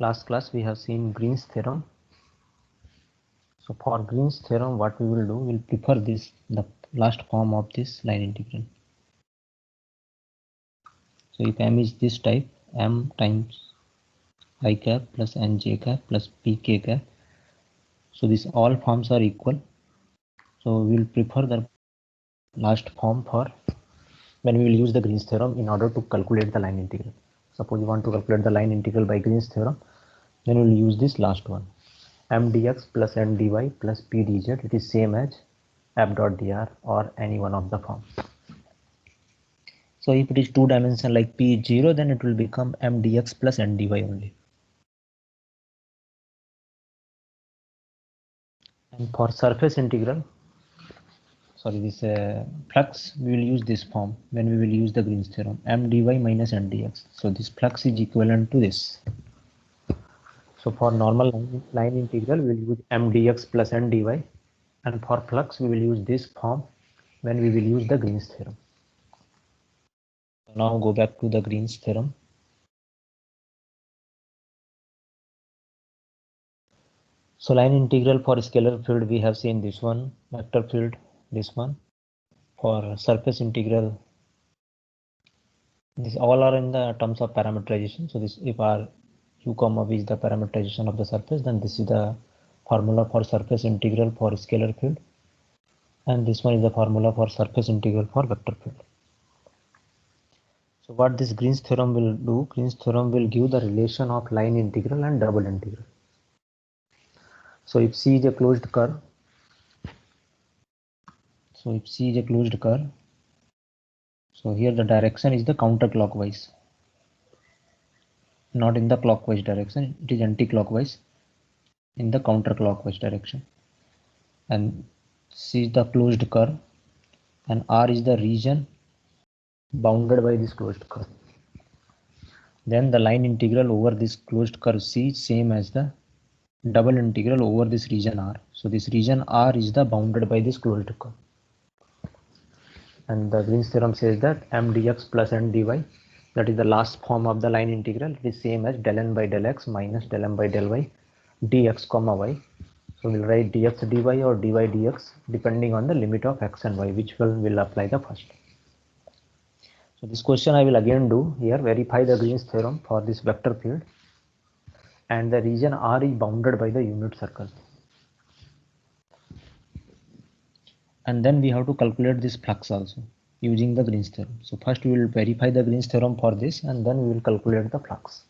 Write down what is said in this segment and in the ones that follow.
last class we have seen Green's theorem. So for Green's theorem, what we will do, we'll prefer this, the last form of this line integral. So if m is this type, m times I cap plus n j cap plus p k cap. So these all forms are equal. So we'll prefer the last form for when we will use the Green's theorem in order to calculate the line integral. Suppose you want to calculate the line integral by Green's theorem, then we will use this last one. M dx plus n dy plus p dz, it is same as f dot dr or any one of the form. So if it is two dimension like p is 0, then it will become m dx plus n dy only. And for surface integral, sorry, this flux, we will use this form when we will use the Green's theorem, m dy minus n dx. So this flux is equivalent to this. So for normal line integral, we will use m dx plus n dy, and for flux, we will use this form when we will use the Green's theorem. Now go back to the Green's theorem. So line integral for scalar field, we have seen this one, vector field, this one. For surface integral, these all are in the terms of parameterization. So this, if r u comma v is the parameterization of the surface, then this is the formula for surface integral for scalar field, and this one is the formula for surface integral for vector field. So what this Green's theorem will do, Green's theorem will give the relation of line integral and double integral. So if C is a closed curve, so here the direction is the counterclockwise, not in the clockwise direction, it is anti-clockwise, in the counterclockwise direction. And C is the closed curve, and R is the region bounded by this closed curve. Then the line integral over this closed curve C is same as the double integral over this region R. So this region R is the bounded by this closed curve. And the Green's theorem says that m dx plus n dy, that is the last form of the line integral, it is same as del n by del x minus del m by del y dx comma y. So we'll write dx dy or dy dx depending on the limit of x and y, which one will apply the first. So this question I will again do here, verify the Green's theorem for this vector field, and the region R is bounded by the unit circle. And then we have to calculate this flux also using the Green's theorem. So first we will verify the Green's theorem for this, and then we will calculate the flux.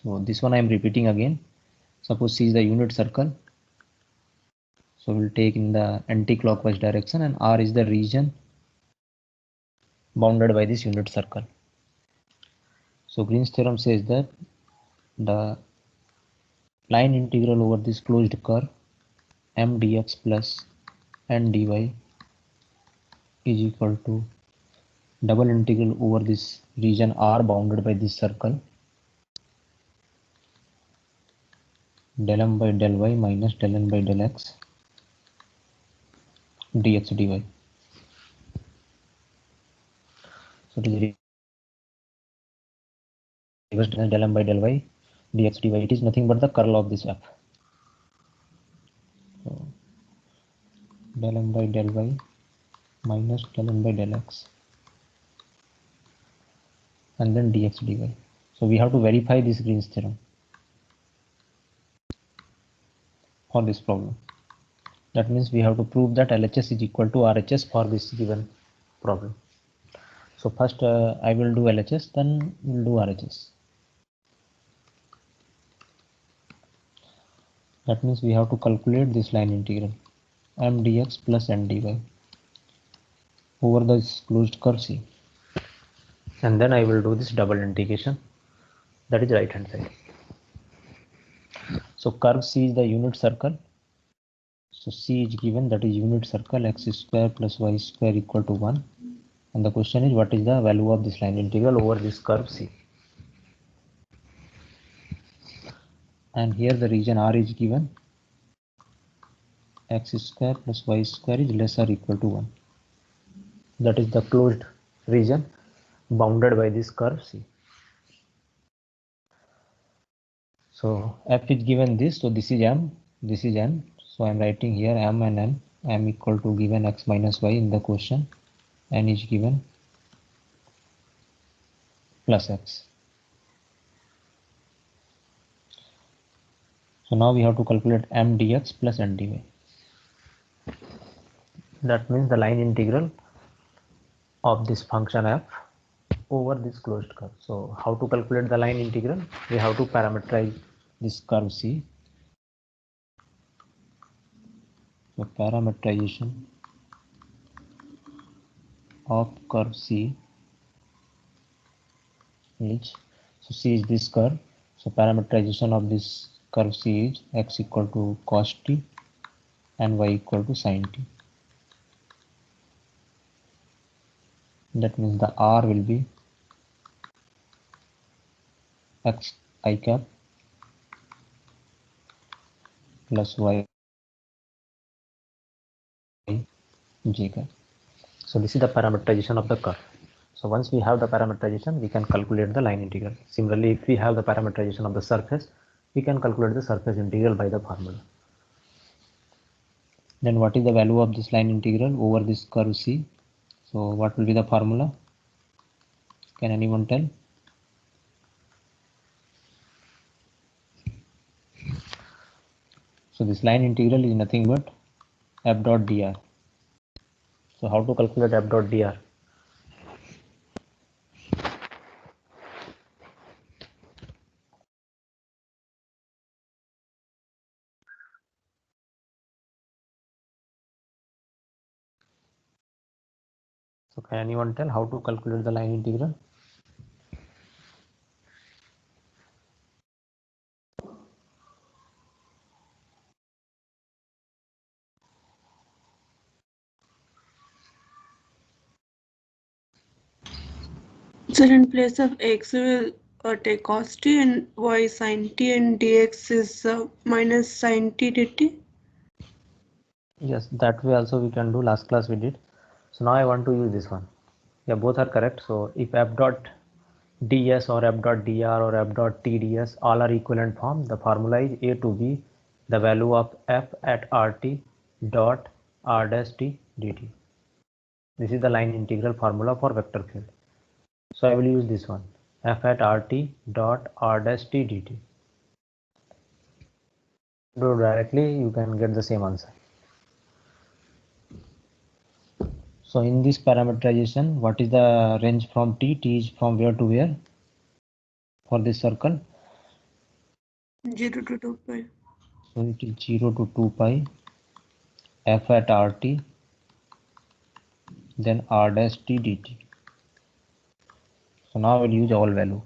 So this one I am repeating again. Suppose C is the unit circle. So we'll take in the anti-clockwise direction, and R is the region bounded by this unit circle. So Green's theorem says that the line integral over this closed curve m dx plus n dy is equal to double integral over this region R bounded by this circle del m by del y minus del n by del x dx dy. So it is reversed del m by del y dx dy. It is nothing but the curl of this f. So del m by del y minus del n by del x and then dx dy. So we have to verify this Green's theorem for this problem. That means we have to prove that LHS is equal to RHS for this given problem. So first I will do LHS, then we'll do RHS. That means we have to calculate this line integral m dx plus n dy over this closed curve C. And then I will do this double integration, that is right hand side. So curve C is the unit circle. So C is given, that is unit circle x square plus y square equal to 1. And the question is, what is the value of this line integral over this curve C? And here the region R is given, x square plus y square is less or equal to 1. That is the closed region bounded by this curve C. So f is given this, so this is m, this is n, so I'm writing here m and n. M equal to given x minus y in the question, n is given plus x. So now we have to calculate m dx plus n dy. That means the line integral of this function f over this closed curve. So how to calculate the line integral? We have to parameterize this curve C. So parameterization of curve C is, so C is this curve. So parameterization of this curve C is x equal to cos t and y equal to sin t. That means the R will be x I cap plus y j cap. So this is the parameterization of the curve. So once we have the parameterization, we can calculate the line integral. Similarly, if we have the parameterization of the surface, we can calculate the surface integral by the formula. Then what is the value of this line integral over this curve C? So what will be the formula? Can anyone tell? So this line integral is nothing but f dot dr. So how to calculate f dot dr? So can anyone tell how to calculate the line integral? So in place of x, we will take cos t and y sin t, and dx is minus sin t dt. Yes, that way also we can do. Last class we did. So now I want to use this one. Yeah, both are correct. So if f dot ds or f dot dr or f dot tds all are equivalent form, the formula is a to b the value of f at rt dot r dash t dt. This is the line integral formula for vector field. So I will use this one, f at rt dot r dash t dt. Do directly, you can get the same answer. So in this parameterization, what is the range from t? T is from where to where for this circle? 0 to 2 pi. So it is 0 to 2 pi f at rt then r dash t dt. So now I will use all value.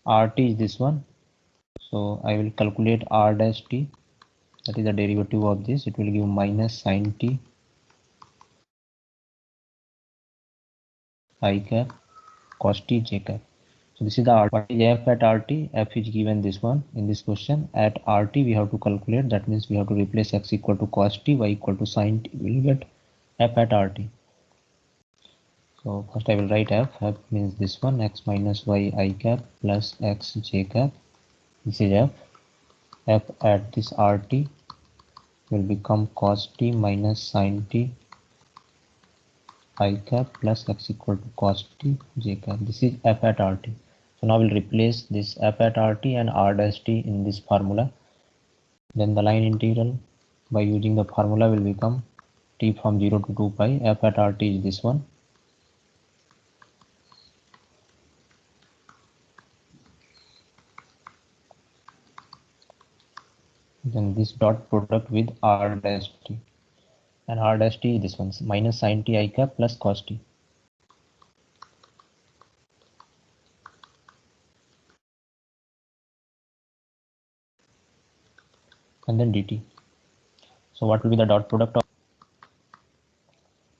Rt is this one. So I will calculate r dash t, that is the derivative of this. It will give minus sin t I cap cos t j cap. So this is the R. What is f at rt? F is given this one in this question. At rt we have to calculate. That means we have to replace x equal to cos t, y equal to sin t. We will get f at rt. So first I will write f. F means this one, x minus y I cap plus x j cap. This is f. F at this rt will become cos t minus sin t I cap plus x equal to cos t j cap. This is f at rt. So now we'll replace this f at rt and r dash t in this formula. Then the line integral by using the formula will become t from 0 to 2 pi. F at rt is this one. Then this dot product with r dash t, and r dash t is this one, minus sin t I cap plus cos t. And then dt. So what will be the dot product of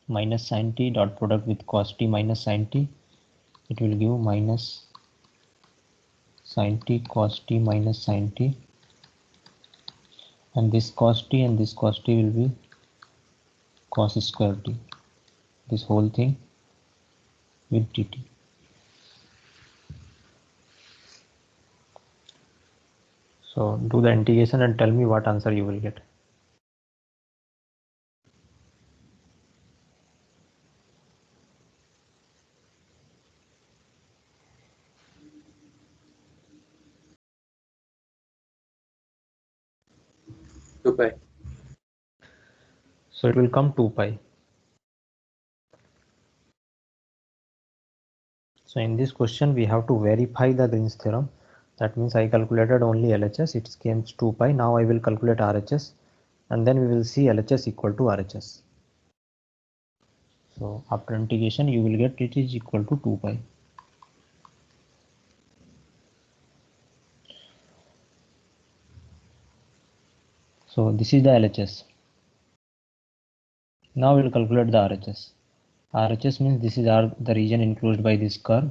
minus sin t dot product with cos t minus sin t? It will give minus sin t cos t minus sin t, and this cos t and this cos t will be cos square t. This whole thing with dt. So do the integration and tell me what answer you will get. Two pi. So it will come 2 pi. So in this question we have to verify the Green's theorem. That means I calculated only LHS, it came 2 pi. Now I will calculate RHS and then we will see LHS equal to RHS. So after integration you will get it is equal to 2 pi. So this is the LHS. Now we will calculate the RHS. RHS means this is the region enclosed by this curve,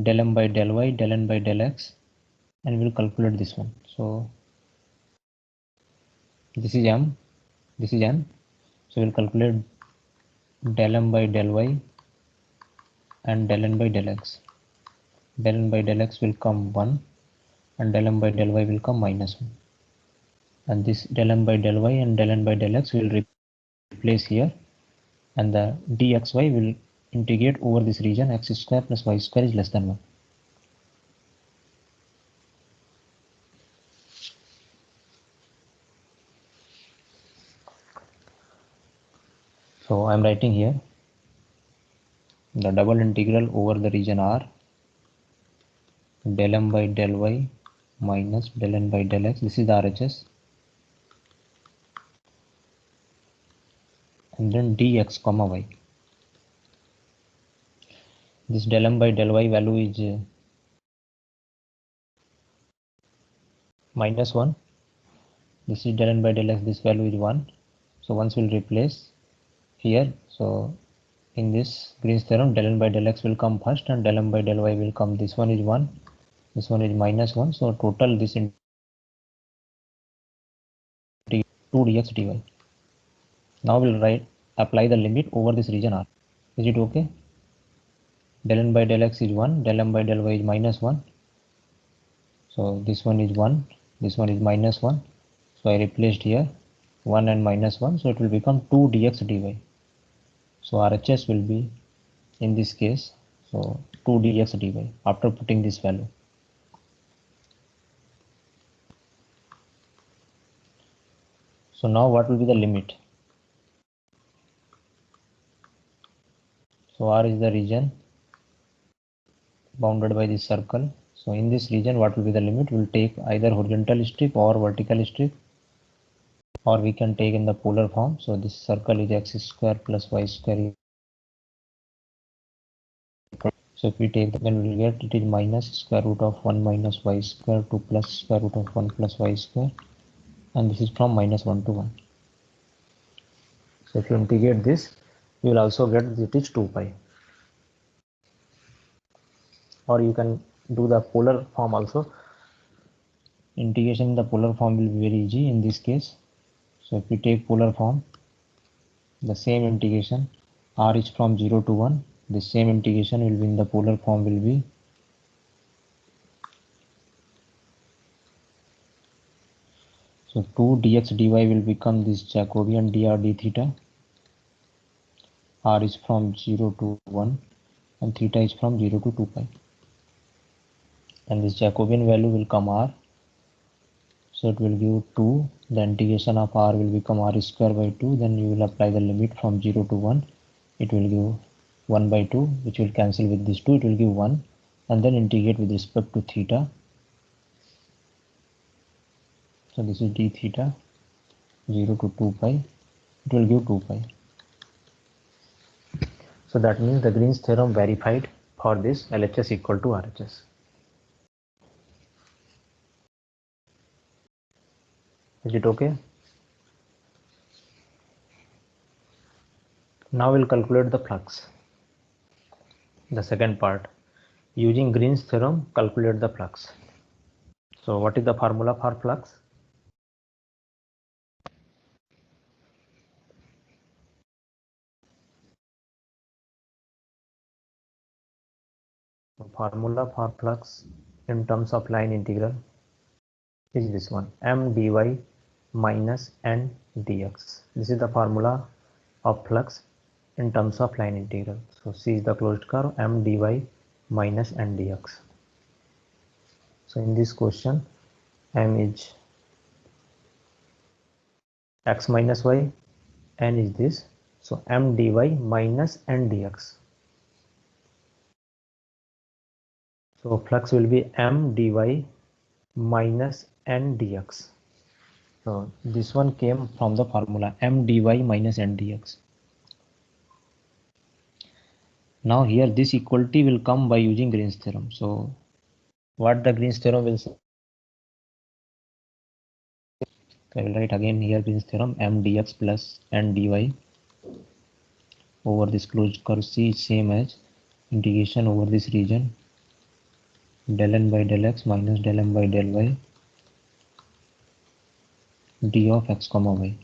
del m by del y, del n by del x, and we will calculate this one. So this is m, this is n. So we will calculate del m by del y and del n by del x. Del n by del x will come 1 and del m by del y will come -1. And this del m by del y and del n by del x will replace here, and the dxy will integrate over this region x square plus y square is less than 1. So I am writing here the double integral over the region R del m by del y minus del n by del x. This is the RHS, and then dx comma y. This del m by del y value is -1. This is del n by del x, this value is 1. So once will replace here. So in this Green's theorem, del n by del x will come first and del m by del y will come. This one is 1, this one is -1. So total this in 2 dx dy. Now we'll apply the limit over this region R. Is it okay? Del n by del x is 1, del m by del y is -1. So this one is 1, this one is -1. So I replaced here 1 and -1. So it will become 2 dx dy. So RHS will be in this case, so 2 dx dy after putting this value. So now what will be the limit? So R is the region bounded by this circle. So in this region, what will be the limit? We'll take either horizontal strip or vertical strip, or we can take in the polar form. So this circle is x square plus y square. So if we take, then we will get it is minus square root of 1 minus y square to plus square root of 1 plus y square, and this is from -1 to 1. So if you integrate this, you will also get it is 2 pi. Or you can do the polar form also. Integration in the polar form will be very easy in this case. So if we take polar form, the same integration, r is from 0 to 1, the same integration will be in the polar form will be so 2 dx dy will become this Jacobian dr d theta. R is from 0 to 1 and theta is from 0 to 2 pi, and this Jacobian value will come r. So it will give 2, the integration of r will become r square by 2, then you will apply the limit from 0 to 1, it will give 1 by 2, which will cancel with this 2, it will give 1, and then integrate with respect to theta. So this is d theta 0 to 2 pi, it will give 2 pi. So that means the Green's theorem verified for this LHS equal to RHS. Is it okay? Now we'll calculate the flux. The second part, using Green's theorem, calculate the flux. So what is the formula for flux? Formula for flux in terms of line integral. is this one, m dy minus n dx. This is the formula of flux in terms of line integral. So C is the closed curve, m dy minus n dx. So in this question, m is x minus y, n is this. So m dy minus n dx. So flux will be m dy minus n dx. So this one came from the formula m dy minus n dx. Now here this equality will come by using Green's theorem. So what the Green's theorem will say? I will write again here Green's theorem, m dx plus n dy over this closed curve C is same as integration over this region del n by del x minus del m by del y d of x comma y.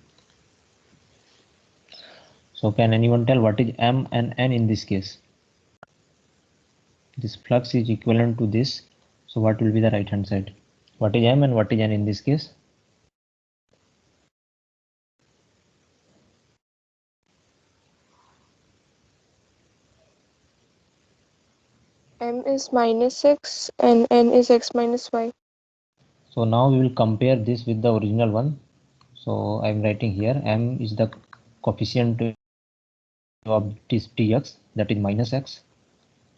So can anyone tell what is m and n in this case? This flux is equivalent to this. So what will be the right hand side? What is m and what is n in this case? M is minus x and n is x minus y. So now we will compare this with the original one. So I'm writing here m is the coefficient of this dx, that is minus x,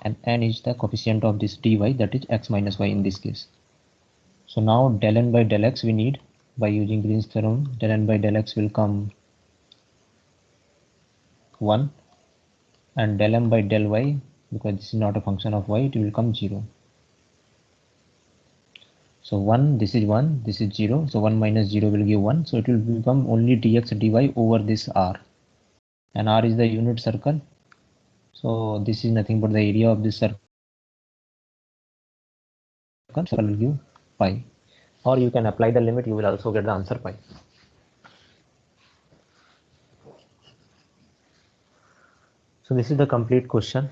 and n is the coefficient of this dy, that is x minus y in this case. So now del n by del x we need by using Green's theorem. Del n by del x will come 1, and del m by del y, because this is not a function of y, it will come 0. So 1, this is 1, this is 0. So 1 minus 0 will give 1. So it will become only dx dy over this r. And r is the unit circle. So this is nothing but the area of this circle. So will give pi. Or you can apply the limit, you will also get the answer pi. So this is the complete question.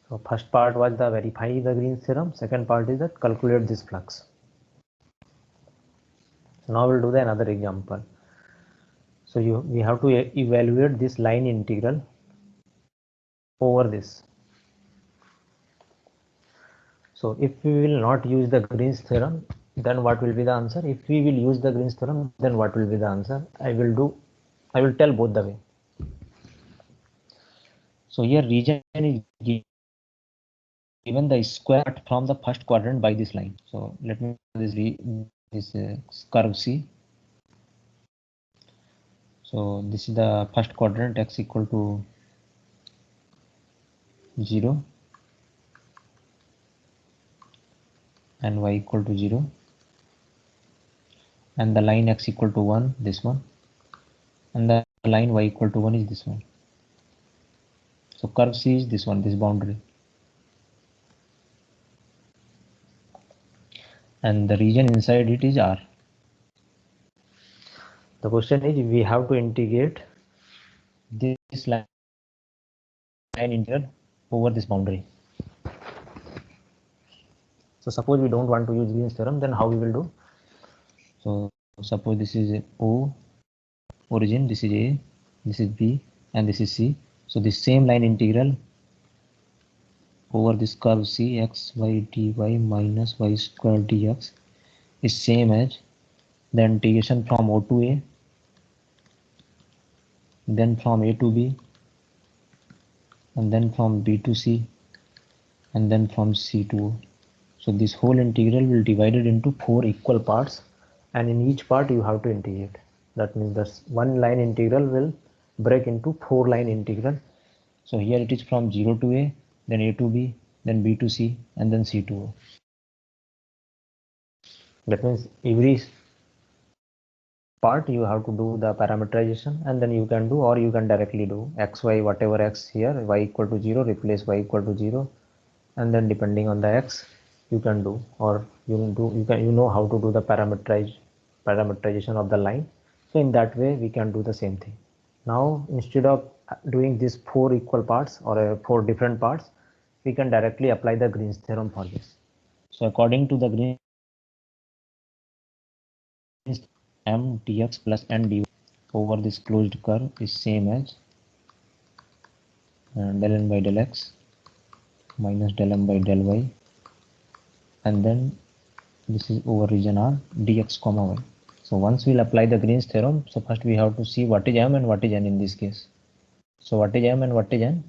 So first part was the verify the Green's theorem. Second part is that calculate this flux. So now we'll do the another example. So we have to evaluate this line integral over this. So if we will not use the Green's theorem, then what will be the answer? If we will use the Green's theorem, then what will be the answer? I will tell both the way. So here region is given the square from the first quadrant by this line. So let me this curve C. So this is the first quadrant, x equal to 0 and y equal to 0, and the line x equal to 1, this one, and the line y equal to 1 is this one. So curve C is this one, this boundary, and the region inside it is R. The question is, we have to integrate this line integral over this boundary. So suppose we don't want to use Green's theorem, then how we will do? So suppose this is O origin, this is A, this is B, and this is C. So the same line integral over this curve C, x y dy minus y square dx is same as the integration from O to A, then from A to B, and then from B to C, and then from C to O. So this whole integral will be divided into 4 equal parts, and in each part you have to integrate. That means that one line integral will break into 4 line integral. So here it is from 0 to A, then A to B, then B to C, and then C to O. That means every part you have to do the parameterization, and then you can do, or you can directly do x, y, whatever x here, y equal to 0, replace y equal to 0, and then depending on the x you can do, or you know how to do the parameterization of the line. So in that way we can do the same thing. Now instead of doing these 4 equal parts or 4 different parts, we can directly apply the Green's theorem for this. So according to the Green's m dx plus n dy over this closed curve is same as del n by del x minus del m by del y, and then this is over region R dx comma y. So once we'll apply the Green's theorem, so first we have to see what is m and what is n in this case. So what is m and what is n?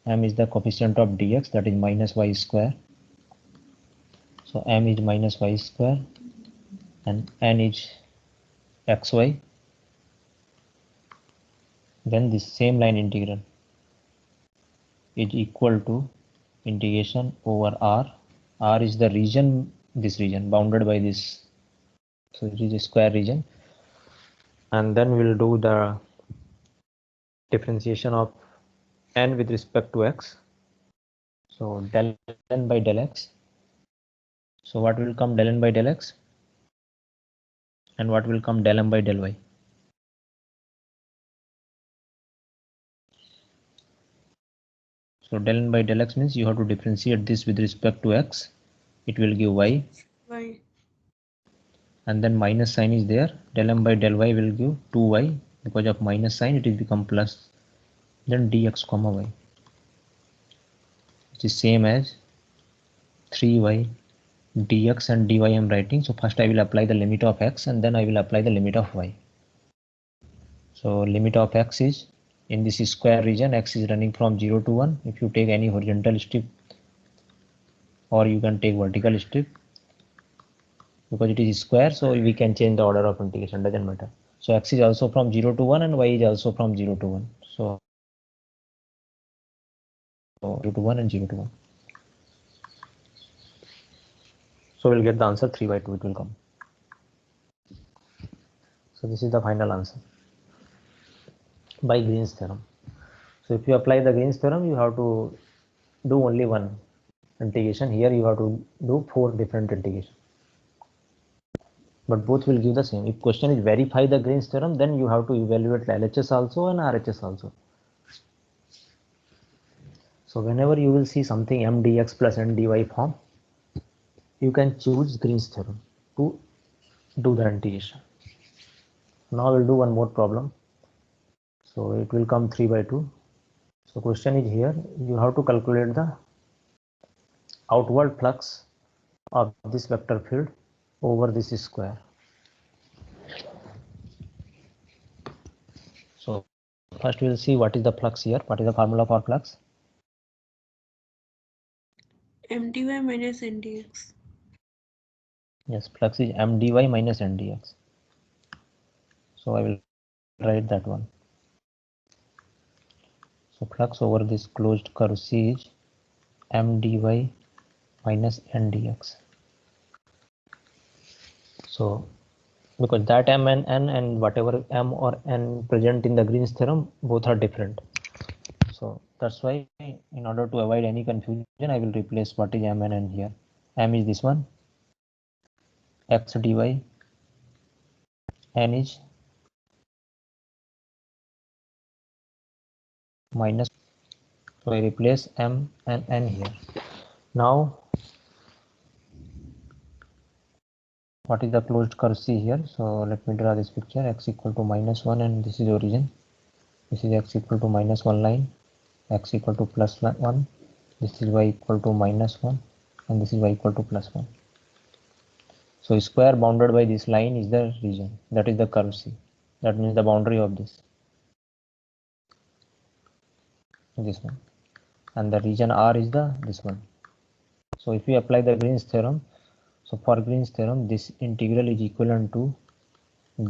M is the coefficient of dx, that is minus y square. So m is minus y square and n is xy. Then this same line integral is equal to integration over R. R is the region, this region bounded by this, so it is a square region. And then we'll do the differentiation of n with respect to x. So del n by del x. So what will come del n by del x? And what will come del m by del y? So del n by del x means you have to differentiate this with respect to x. It will give y. Y. And then minus sign is there. Del m by del y will give 2y. Because of minus sign, it will become plus. Then dx comma y, which is same as 3y dx and dy I am writing. So first I will apply the limit of x and then I will apply the limit of y. So limit of x is in this square region, x is running from 0 to 1. If you take any horizontal strip or you can take vertical strip, because it is square, so we can change the order of integration, doesn't matter. So x is also from 0 to 1 and y is also from 0 to 1. So 0 to 1 and 0 to 1. So we'll get the answer 3 by 2, it will come. So this is the final answer by Green's theorem. So if you apply the Green's theorem, you have to do only one integration. Here you have to do 4 different integrations. But both will give the same. If question is verify the Green's theorem, then you have to evaluate LHS also and RHS also. So whenever you will see something m dx plus n dy form, you can choose Green's theorem to do the integration. Now we'll do one more problem. So it will come 3 by 2. So question is here, you have to calculate the outward flux of this vector field over this square. So first we will see what is the flux here. What is the formula for flux? M dy minus n dx. Yes, flux is m dy minus n dx. So I will write that one. So flux over this closed curve C is m dy minus n dx. So because that m and n and whatever m or n present in the Green's theorem, both are different. So that's why in order to avoid any confusion, I will replace what is m and n here. M is this one, x dy, n is minus. So I replace m and n here. Now what is the closed curve C here? So let me draw this picture. X equal to minus 1 and this is origin. This is x equal to minus 1 line, x equal to plus 1. This is y equal to minus 1 and this is y equal to plus 1. So square bounded by this line is the region, that is the curve C. That means the boundary of this one, and the region R is this one. So if we apply the Green's theorem, so for Green's theorem, this integral is equivalent to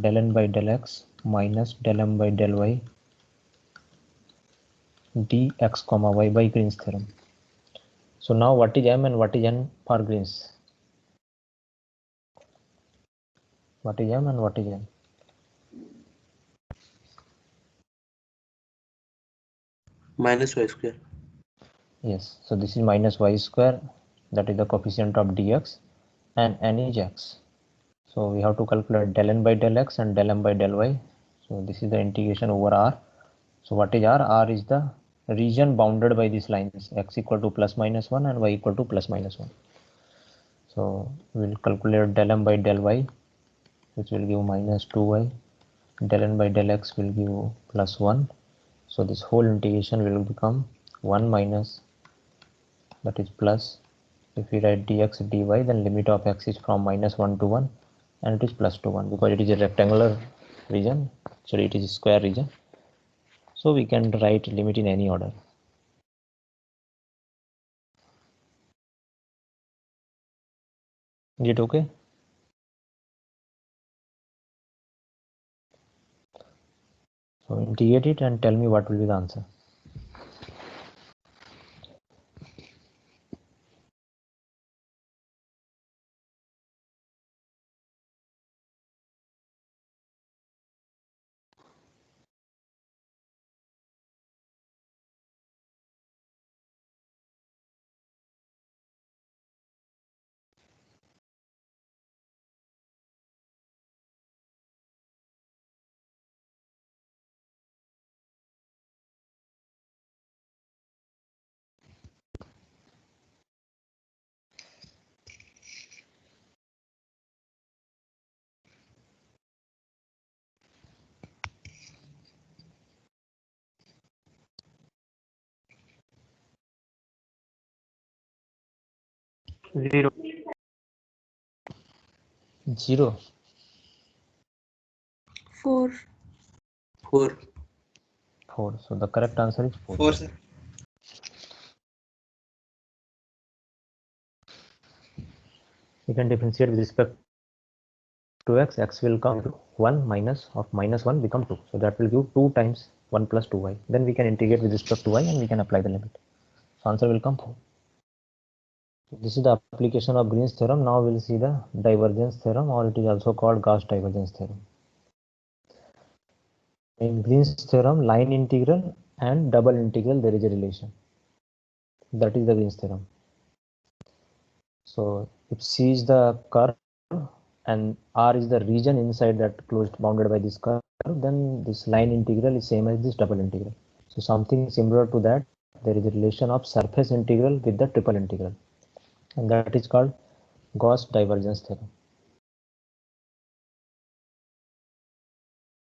del n by del x minus del m by del y dx comma y by Green's theorem. So now what is m and what is n for Green's? What is m and what is n? Minus y square. Yes, so this is minus y square, that is the coefficient of dx, and n is x. So we have to calculate del n by del x and del m by del y. So this is the integration over R. So what is R? R is the region bounded by these lines, x equal to plus minus 1 and y equal to plus minus 1. So we'll calculate del m by del y, which will give minus 2y. Del n by del x will give plus 1. So this whole integration will become 1 minus, that is plus. If we write dx dy, then limit of x is from minus 1 to 1, and it is plus to 1 because it is a rectangular region, so it is a square region. So we can write limit in any order. Is it okay? So integrate it and tell me what will be the answer. Zero. 0. 4. 4. 4. So the correct answer is 4. 4, sir. We can differentiate with respect to x. X will come to 1 minus of minus 1 become 2. So that will give 2 times 1 plus 2y. Then we can integrate with respect to y and we can apply the limit. So answer will come 4. This is the application of Green's theorem. Now we'll see the divergence theorem, or it is also called Gauss divergence theorem. In Green's theorem, line integral and double integral, there is a relation. That is the Green's theorem. So if C is the curve and R is the region inside that closed bounded by this curve, then this line integral is same as this double integral. So something similar to that, there is a relation of surface integral with the triple integral, and that is called Gauss divergence theorem.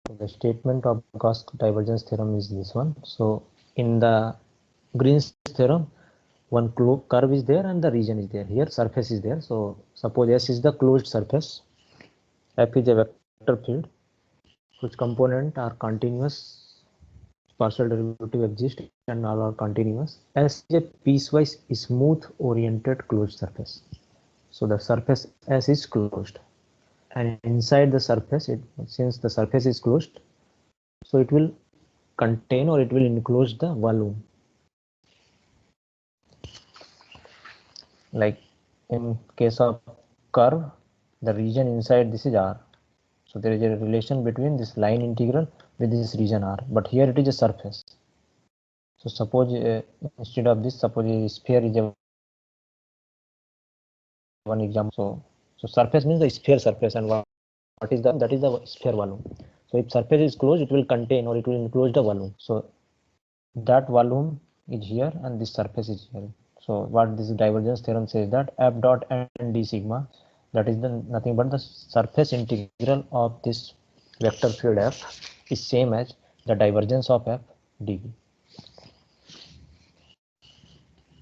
So the statement of Gauss divergence theorem is this one. So in the Green's theorem, one curve is there and the region is there. Here surface is there. So suppose S is the closed surface, F is a vector field whose component are continuous, partial derivative exists and all are continuous. S is a piecewise smooth oriented closed surface. So the surface S is closed, and inside the surface, since the surface is closed, so it will contain or it will enclose the volume. Like in case of curve, the region inside this is R. So there is a relation between this line integral with this region R, but here it is a surface. So suppose instead of this, suppose a sphere is a one example. So surface means the sphere surface, and what is that is the sphere volume. So if surface is closed, it will contain or it will enclose the volume. So that volume is here and this surface is here. So what this divergence theorem says that F dot n d sigma, that is the nothing but the surface integral of this vector field F is same as the divergence of F dv.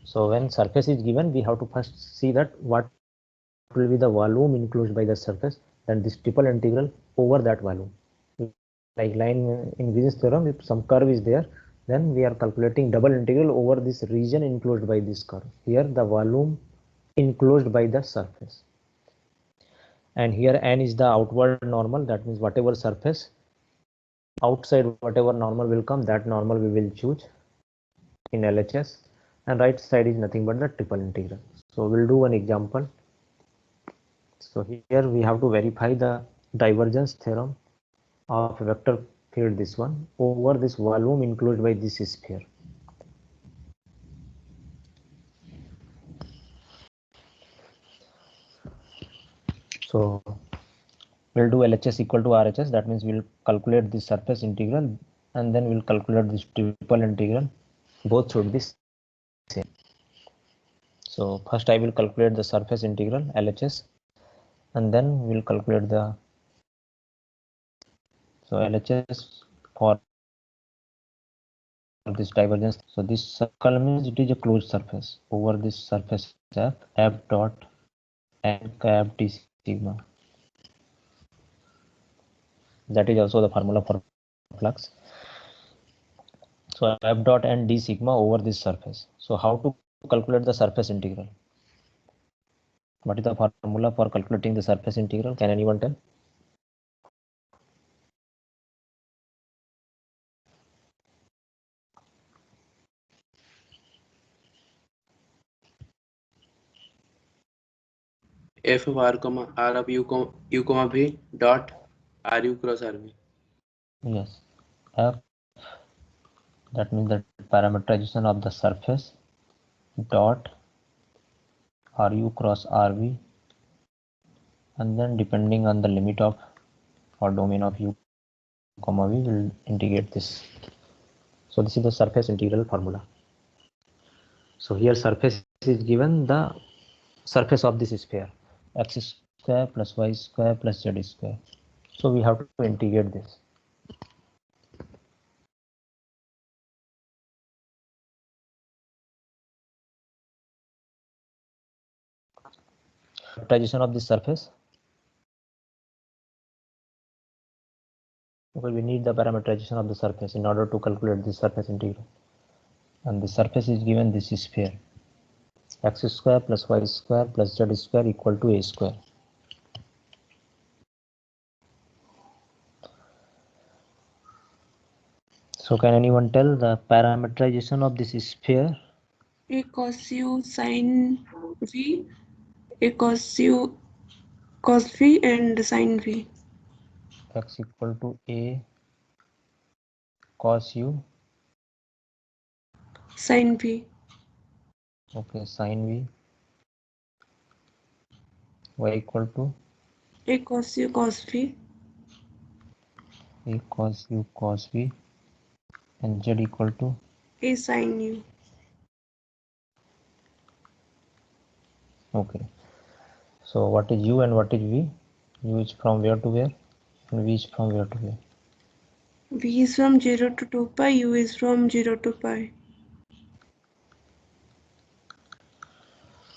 So when surface is given, we have to first see that what will be the volume enclosed by the surface, then this triple integral over that volume. Like line in Green's theorem, if some curve is there, then we are calculating double integral over this region enclosed by this curve. Here the volume enclosed by the surface, and here n is the outward normal, that means whatever surface outside, whatever normal will come, that normal we will choose in LHS, and right side is nothing but the triple integral. So we'll do one example. So here we have to verify the divergence theorem of vector field, this one, over this volume enclosed by this sphere. So we'll do LHS equal to RHS, that means we'll calculate the surface integral and then we'll calculate this triple integral. Both should be same. So first I will calculate the surface integral LHS, and then we will calculate the LHS for this divergence. So this circle means it is a closed surface. Over this surface F dot n cap d sigma. That is also the formula for flux. So F dot n d sigma over this surface. So how to calculate the surface integral? What is the formula for calculating the surface integral? Can anyone tell? F of r comma r of u comma v dot ru cross rv. Yes. F, that means the parameterization of the surface dot ru cross rv, and then depending on the limit of or domain of u comma v will integrate this. So this is the surface integral formula. So here surface is given the surface of this sphere, x square plus y square plus z square. So we have to integrate this. Parameterization of this surface. Okay, we need the parameterization of the surface in order to calculate this surface integral. And the surface is given this sphere, x square plus y square plus z square equal to a square. So can anyone tell the parameterization of this sphere? A cos u sin v, a cos u cos v and sin v. X equal to a cos u, Sin v. okay, sin v, y equal to A cos u cos v. a cos u cos v, and z equal to A sin u. okay. So what is u and what is v? U is from where to where, and v is from where to where? V is from 0 to 2 pi, u is from 0 to pi.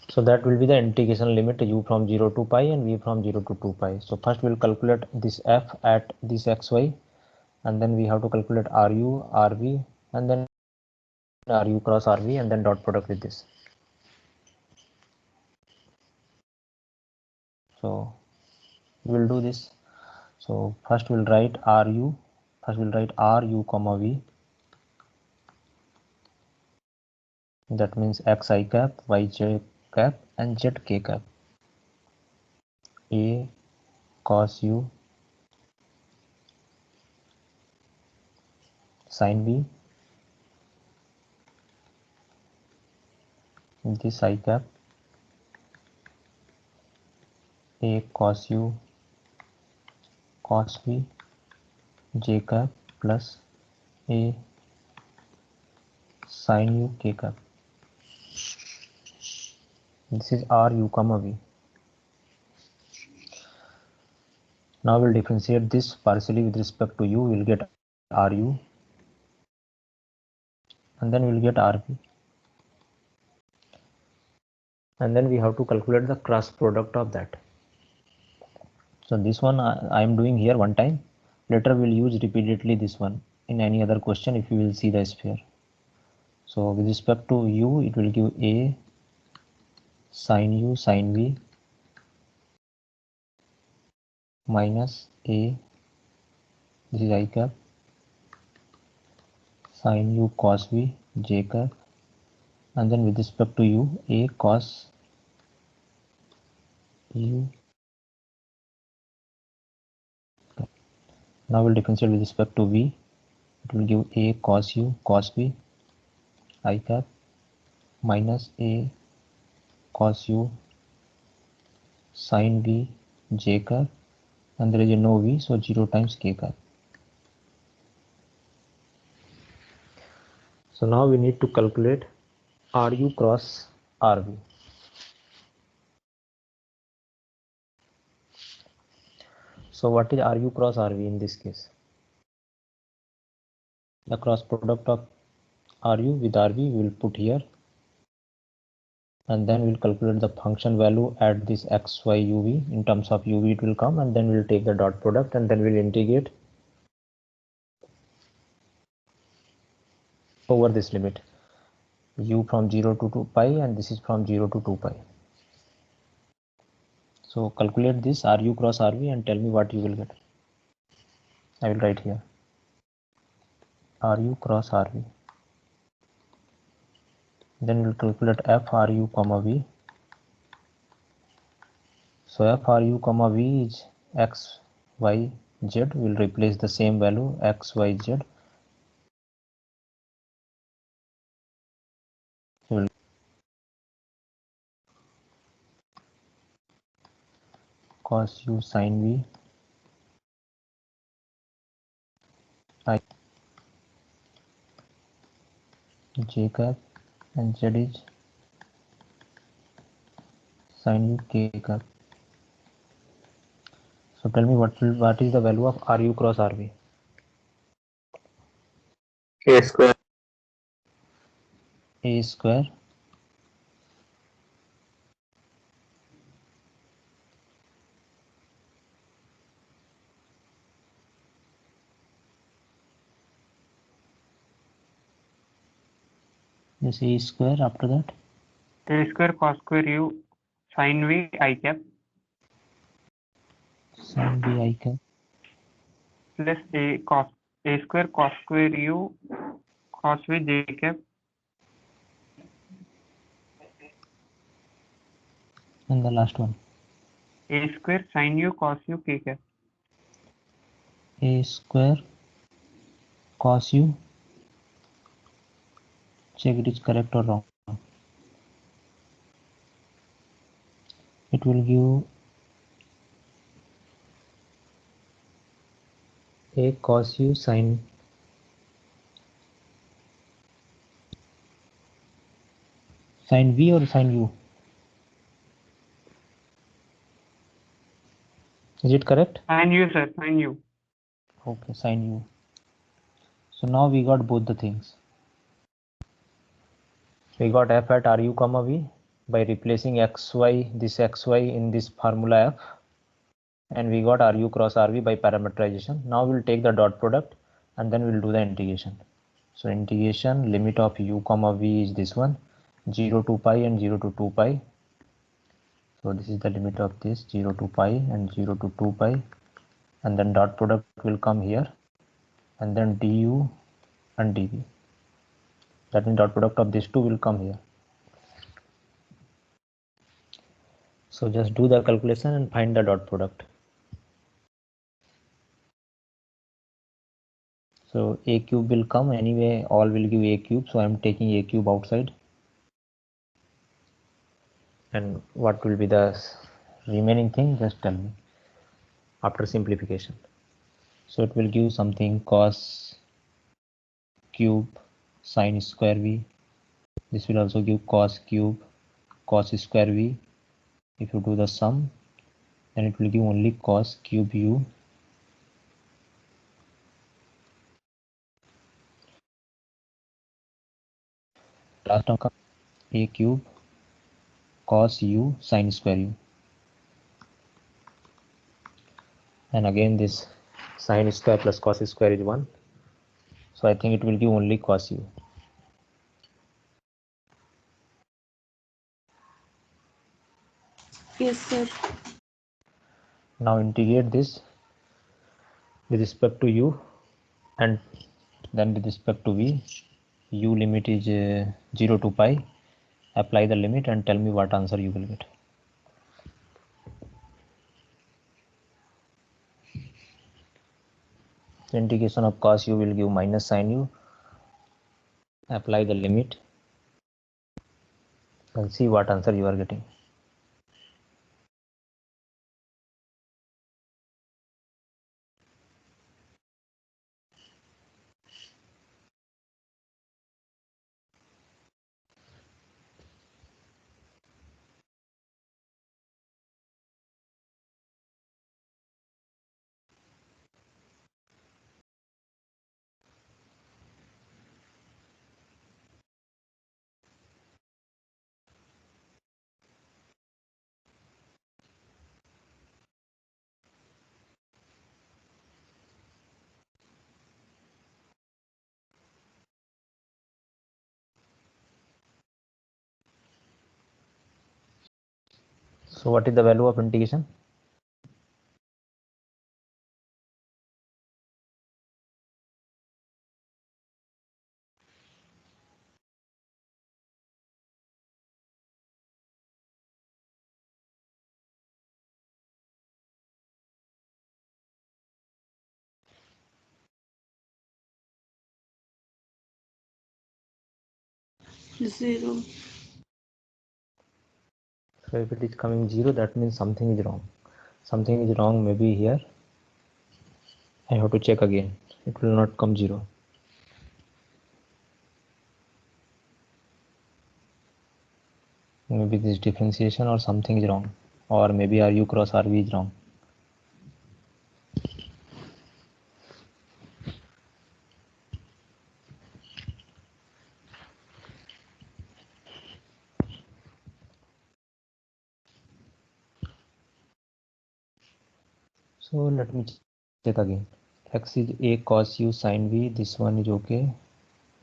So that will be the integration limit, u from 0 to pi and v from 0 to 2 pi. So first we will calculate this f at this xy, and then we have to calculate ru, rv, and then ru cross rv, and then dot product with this. So we will do this. So first we'll write ru, ru comma v, that means xi cap, yj cap, and zk cap. A cos u sin v, this I cap, a cos u cos v, j cap plus a sin u k cap. This is ru comma v. Now we'll differentiate this partially with respect to u. We'll get ru, and then we'll get rv, and then we have to calculate the cross product of that. So this one I am doing here one time. Later we'll use repeatedly this one in any other question if you will see the sphere. So with respect to u, it will give a sin u sin v minus a, this is I cap, sin u cos v j cap, and then with respect to u, a cos u. Now we'll differentiate with respect to v. It will give a cos u cos v I cap minus a cos u sin v j cap, and there is a no v, so 0 times k cap. So now we need to calculate ru cross rv. So what is RU cross RV in this case? The cross product of RU with RV we will put here, and then we'll calculate the function value at this x, y, uv. In terms of uv it will come, and then we'll take the dot product, and then we'll integrate over this limit u from 0 to 2 pi, and this is from 0 to 2 pi. So calculate this RU cross RV and tell me what you will get. I will write here RU cross RV. Then we'll calculate f RU comma v. So f RU comma v is x, y, z. We'll replace the same value x, y, z. So we'll cos u sin v I j cap, and z is sin u k cap. So tell me what is the value of RU cross RV? A square. A square this A square, after that A square cos square u sin v I cap sin v I cap plus A square cos square u cos v j cap and the last one A square sin u cos u k cap. A square cos u, check it is correct or wrong. It will give A cos u sin v or sin u. Is it correct? Sin u, sir, sin u. Okay, sin u. So now we got both the things. We got f at RU comma v by replacing xy, this xy in this formula f, and we got RU cross RV by parameterization. Now we'll take the dot product and then we'll do the integration. So integration limit of u comma v is this one, 0 to pi and 0 to 2 pi. So this is the limit of this 0 to pi and 0 to 2 pi, and then dot product will come here, and then du and dv. That means dot product of these two will come here. So just do the calculation and find the dot product. So a cube will come anyway, all will give a cube, so I am taking a cube outside. And what will be the remaining thing, just tell me after simplification. So it will give something cos cube sin square v. This will also give cos cube cos square v. If you do the sum, then it will give only cos cube u last term a cube cos u sin square u, and again this sin square plus cos square is 1, so I think it will give only cos u. Yes, sir. Now integrate this with respect to u and then with respect to v. U limit is 0 to pi. Apply the limit and tell me what answer you will get. The integration of cos u will give minus sin u. Apply the limit and see what answer you are getting. So what is the value of integration? Zero. So if it is coming 0, that means something is wrong. Something is wrong maybe here. I have to check again. It will not come 0. Maybe this differentiation or something is wrong, or maybe RU cross RV is wrong. So let me check again. X is a cos u sin v. This one is okay.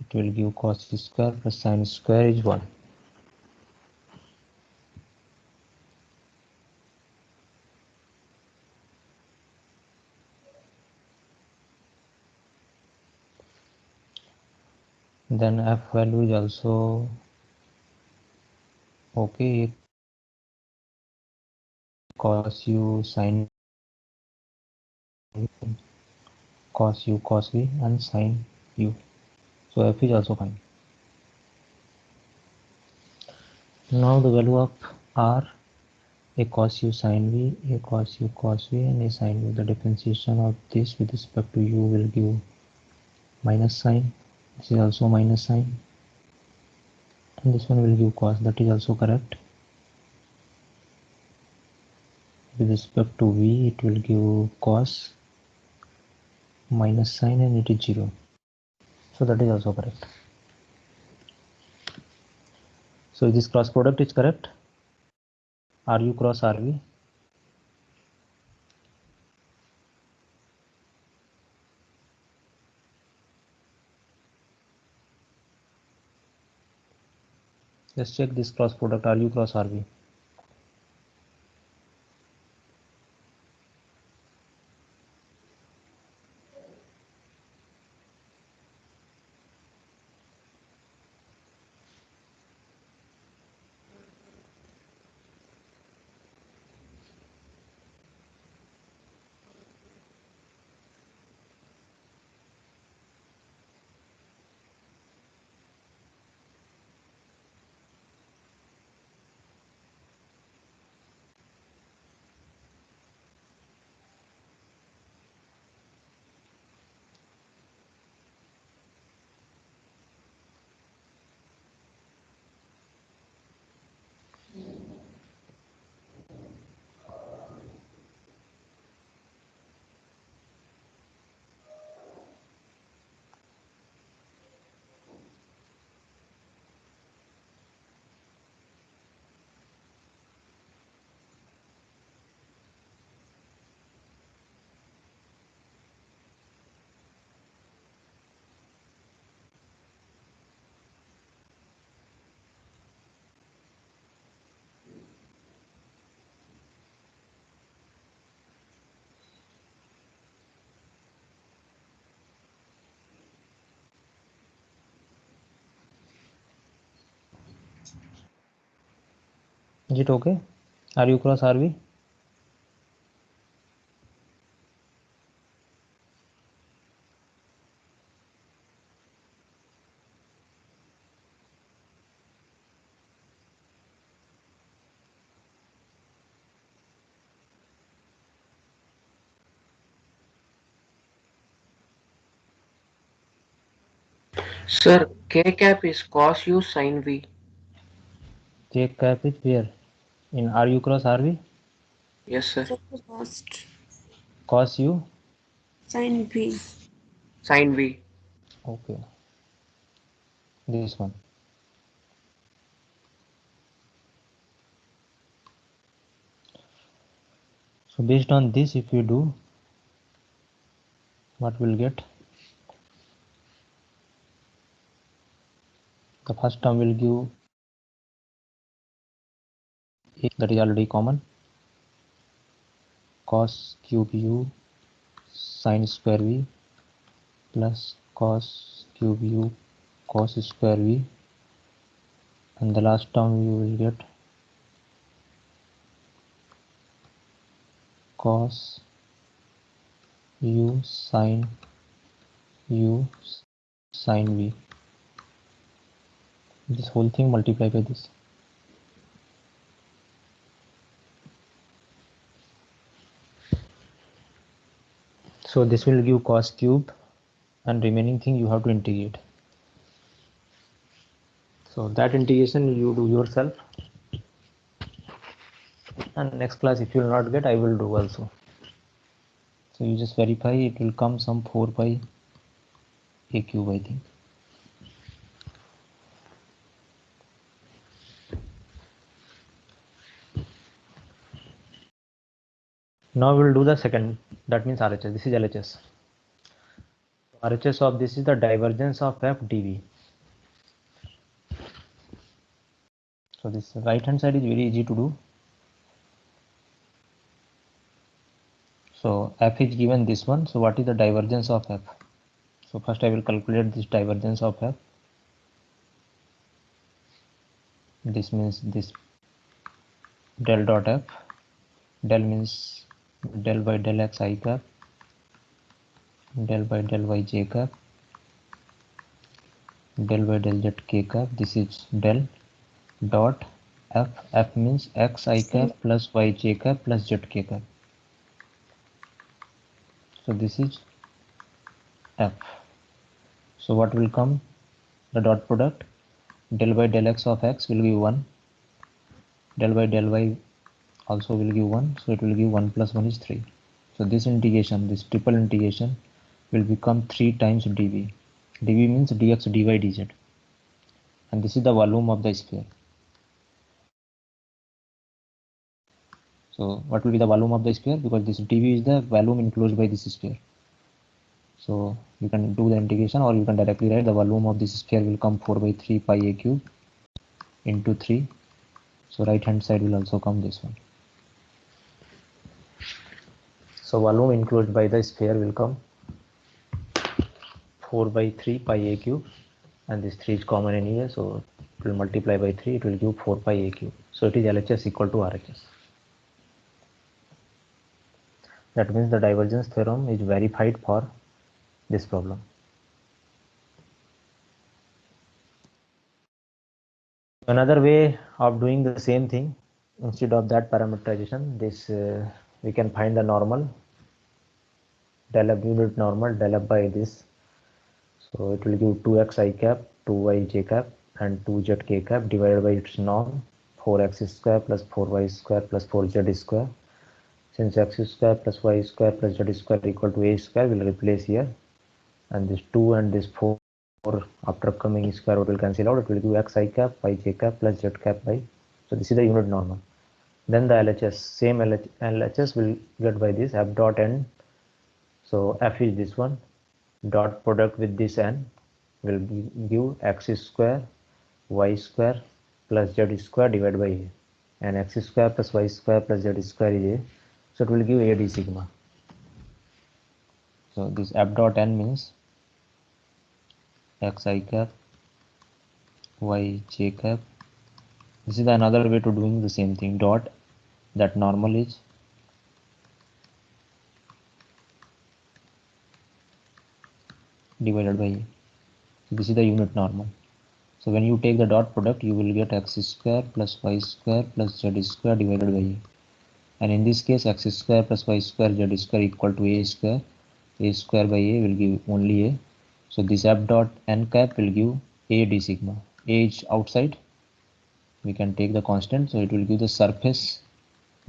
It will give cos square plus sin square is 1. Then f value is also okay. Cos u sin cos u cos v and sin u. So f is also fine. Now the value of r, a cos u sin v, a cos u cos v, and a sin u. The differentiation of this with respect to u will give minus sign. This is also minus sign. And this one will give cos. That is also correct. With respect to v, it will give cos minus sign and it is 0. So that is also correct. So this cross product is correct. RU cross RV. Let's check this cross product RU cross RV. Is it okay? RU cross RV? Sir, K cap is cos u sin v. J cap is where? In RU cross RV? Yes, sir. Lost. Cos u? Sin v. Sin v. Okay. This one. So based on this, if you do, what we'll get? The first term will give a, that is already common. cos cube u sin square v plus cos cube u cos square v, and the last term you will get cos u sin v. This whole thing multiply by this. So this will give cos cube, and remaining thing you have to integrate. So that integration you do yourself, and next class if you will not get, I will do also. So you just verify, it will come some 4 pi a cube, I think. Now we will do the second, that means RHS. This is LHS. RHS of this is the divergence of f dv. So this right hand side is very easy to do. So f is given this one. So what is the divergence of f? So first I will calculate this divergence of f. This means this del dot f. Del means del by del x I cap, del by del y j cap, del by del z k cap. This is del dot f. F means x I cap plus y j cap plus z k cap. So this is f. So what will come? The dot product, del by del x of x will give 1, del by del y also will give 1, so it will give 1 plus 1 is 3. So this integration, this triple integration will become 3 times dv. dv means dx dy dz, and this is the volume of the sphere. So what will be the volume of the sphere? Because this dv is the volume enclosed by this sphere. So you can do the integration, or you can directly write the volume of this sphere will come 4 by 3 pi a cube into 3. So right hand side will also come this one. So volume enclosed by the sphere will come 4 by 3 pi a cube, and this 3 is common anyway, so it will multiply by 3, it will give 4 pi a cube. So it is LHS equal to RHS. That means the divergence theorem is verified for this problem. Another way of doing the same thing, instead of that parameterization, this we can find the normal, del f unit normal, del f by this. So it will give 2x I cap, 2y j cap, and 2z k cap divided by its norm, 4x square plus 4y square plus 4z square. Since x square plus y square plus z square equal to a square, will replace here, and this 2 and this 4 after coming square root will cancel out. It will give x I cap, y j cap plus z cap by. So this is the unit normal. Then the LHS, same LHS will get by this f dot n. So f is this one, dot product with this n will give x square, y square plus z square divided by a, and x square plus y square plus z square is a. So it will give a d sigma. So this f dot n means x I cap, y j cap. This is another way to doing the same thing. Dot, that normal is divided by a. So this is the unit normal. So when you take the dot product, you will get x square plus y square plus z square divided by a. And in this case, x square plus y square z square equal to a square. A square by a will give only a. So this f dot n cap will give a d sigma. A is outside, we can take the constant, so it will give the surface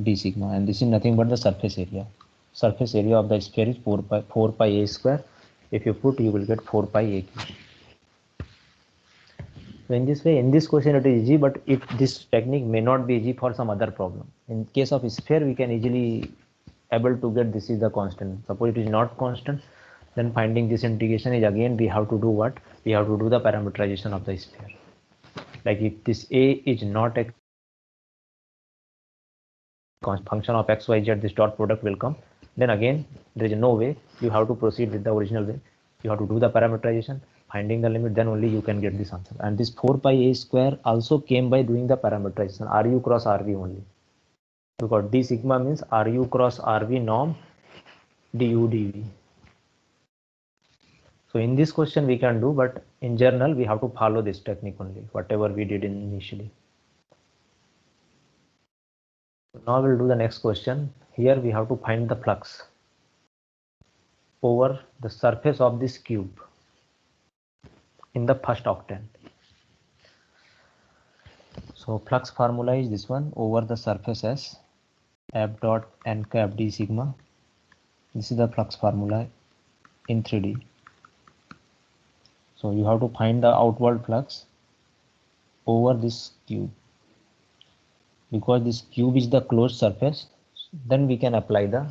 d sigma, and this is nothing but the surface area. Surface area of the sphere is 4 pi a square. If you put, you will get 4 pi a cube. So in this way, in this question it is easy, but this technique may not be easy for some other problem. In case of sphere, we can easily able to get this is the constant. Suppose it is not constant, then finding this integration is again we have to do what? We have to do the parameterization of the sphere. Like if this a is not a function of x, y, z, this dot product will come. Then again, there is no way. You have to proceed with the original way. You have to do the parameterization, finding the limit, then only you can get this answer. And this 4 pi a square also came by doing the parameterization, RU cross RV only. Because d sigma means RU cross RV norm du dv. So in this question we can do, but in general we have to follow this technique only, whatever we did initially. Now we'll do the next question. Here we have to find the flux over the surface of this cube in the first octant. So flux formula is this one, over the surface S, F dot n cap d sigma. This is the flux formula in 3D. So you have to find the outward flux over this cube. Because this cube is the closed surface, then we can apply the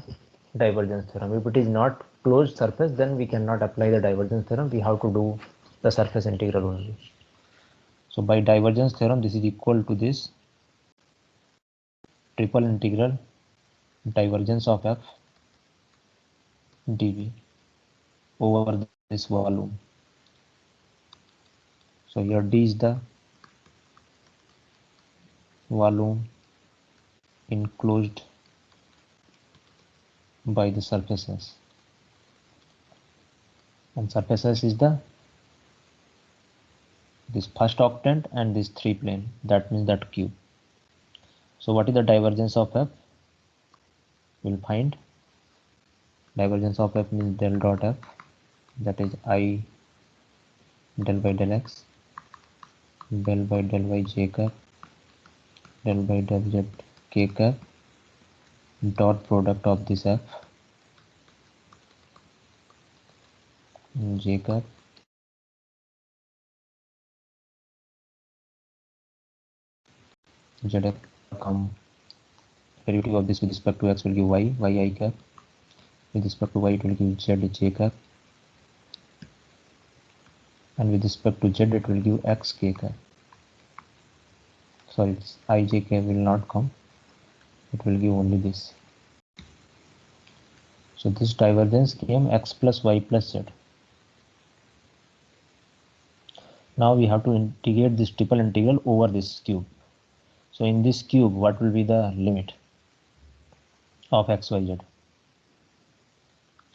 divergence theorem. If it is not closed surface, then we cannot apply the divergence theorem. We have to do the surface integral only. So by divergence theorem, this is equal to this triple integral divergence of f dv over this volume. So here d is the volume enclosed by the surfaces, and surfaces is the this first octant and this 3 plane, that means that cube. So what is the divergence of f? We'll find divergence of f means del dot f, that is I del by del x, del by del y j cap, del by del z k cap, dot product of this f j cap zf come derivative of this with respect to x will give y I cap, with respect to y it will give z j cap, and with respect to z it will give x k cap. Sorry, this I j k will not come, it will give only this. So this divergence came x plus y plus z. Now we have to integrate this triple integral over this cube. So in this cube, what will be the limit of x, y, z?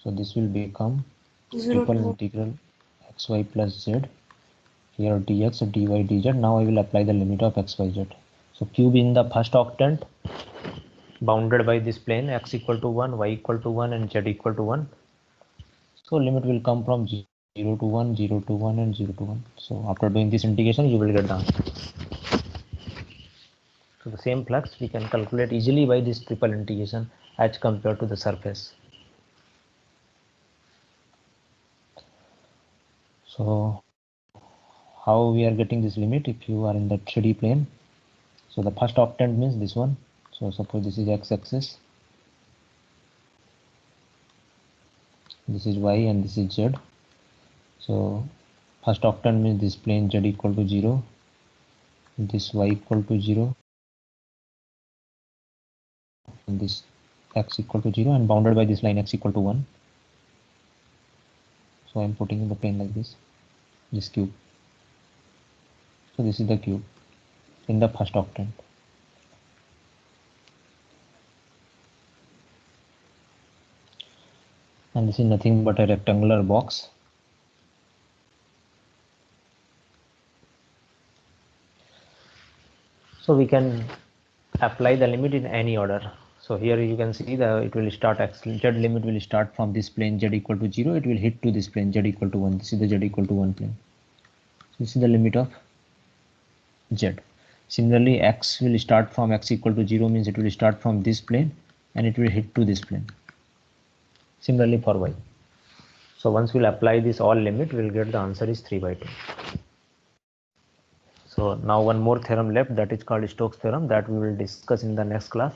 So this will become triple integral x, y plus z. Here dx, dy, dz. Now I will apply the limit of x, y, z. So cube in the first octant bounded by this plane x equal to 1, y equal to 1 and z equal to 1. So limit will come from 0 to 1, 0 to 1 and 0 to 1. So after doing this integration you will get the answer. So the same flux we can calculate easily by this triple integration as compared to the surface. So how we are getting this limit if you are in the 3D plane? So the first octant means this one. So suppose this is x-axis, this is y and this is z. So first octant means this plane z equal to 0, this y equal to 0, and this x equal to 0, and bounded by this line x equal to 1. So I am putting in the plane like this cube. So this is the cube in the first octant. And this is nothing but a rectangular box. So we can apply the limit in any order. So here you can see that it will start z limit will start from this plane z equal to 0, it will hit to this plane z equal to 1. This is the z equal to 1 plane. So this is the limit of z. Similarly, x will start from x equal to 0 means it will start from this plane and it will hit to this plane. Similarly for y. So once we'll apply this all limit, we'll get the answer is 3/2. So now one more theorem left, that is called Stokes theorem, that we will discuss in the next class.